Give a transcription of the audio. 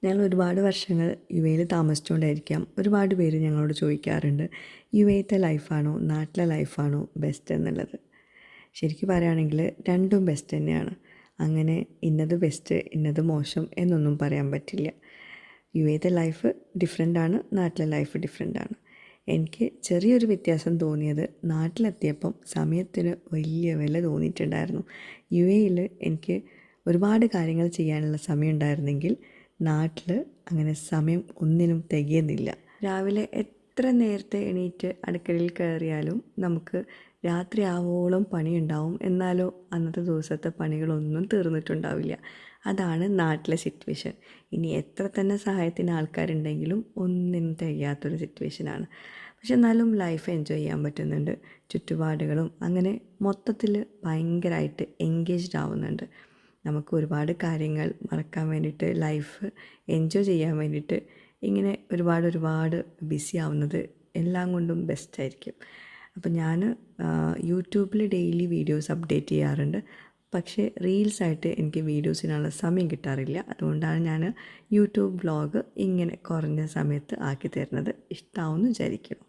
ഞങ്ങൾ ഒരുപാട് വർഷങ്ങൾ യു എയിൽ താമസിച്ചുകൊണ്ടായിരിക്കാം ഒരുപാട് പേര് ഞങ്ങളോട് ചോദിക്കാറുണ്ട് യു എയിലത്തെ ലൈഫാണോ നാട്ടിലെ ലൈഫാണോ ബെസ്റ്റ് എന്നുള്ളത്. ശരിക്കും പറയുകയാണെങ്കിൽ രണ്ടും ബെസ്റ്റ് തന്നെയാണ്. അങ്ങനെ ഇന്നത് ബെസ്റ്റ് ഇന്നത് മോശം എന്നൊന്നും പറയാൻ പറ്റില്ല. യു എയിലത്തെ ലൈഫ് ഡിഫറെൻ്റാണ്, നാട്ടിലെ ലൈഫ് ഡിഫറെൻ്റാണ്. എനിക്ക് ചെറിയൊരു വ്യത്യാസം തോന്നിയത് നാട്ടിലെത്തിയപ്പം സമയത്തിന് വലിയ വില തോന്നിയിട്ടുണ്ടായിരുന്നു. യു എയിൽ എനിക്ക് ഒരുപാട് കാര്യങ്ങൾ ചെയ്യാനുള്ള സമയം ഉണ്ടായിരുന്നെങ്കിൽ നാട്ടിൽ അങ്ങനെ സമയം ഒന്നിനും തികയുന്നില്ല. രാവിലെ എത്ര നേരത്തെ എണീറ്റ് അടുക്കളയിൽ കയറിയാലും നമുക്ക് രാത്രി ആവോളം പണിയുണ്ടാവും. എന്നാലോ അന്നത്തെ ദിവസത്തെ പണികളൊന്നും തീർന്നിട്ടുണ്ടാവില്ല. അതാണ് നാട്ടിലെ സിറ്റുവേഷൻ. ഇനി എത്ര തന്നെ സഹായത്തിന് ആൾക്കാരുണ്ടെങ്കിലും ഒന്നിനും തികയാത്തൊരു സിറ്റുവേഷനാണ്. പക്ഷെ എന്നാലും ലൈഫ് എൻജോയ് ചെയ്യാൻ പറ്റുന്നുണ്ട്. ചുറ്റുപാടുകളും അങ്ങനെ മൊത്തത്തിൽ ഭയങ്കരമായിട്ട് എൻഗേജ്ഡ് ആവുന്നുണ്ട്. നമുക്ക് ഒരുപാട് കാര്യങ്ങൾ മറക്കാൻ വേണ്ടിയിട്ട്, ലൈഫ് എൻജോയ് ചെയ്യാൻ വേണ്ടിയിട്ട് ഇങ്ങനെ ഒരുപാട് ബിസി ആവുന്നത് എല്ലാം കൊണ്ടും ബെസ്റ്റായിരിക്കും. അപ്പം ഞാൻ യൂട്യൂബിൽ ഡെയിലി വീഡിയോസ് അപ്ഡേറ്റ് ചെയ്യാറുണ്ട്. പക്ഷേ റീൽസായിട്ട് എനിക്ക് വീഡിയോസിനുള്ള സമയം കിട്ടാറില്ല. അതുകൊണ്ടാണ് ഞാൻ യൂട്യൂബ് വ്ളോഗ് ഇങ്ങനെ കുറഞ്ഞ സമയത്ത് ആക്കി തരുന്നത്. ഇഷ്ടമാവുമെന്ന് വിചാരിക്കുന്നു.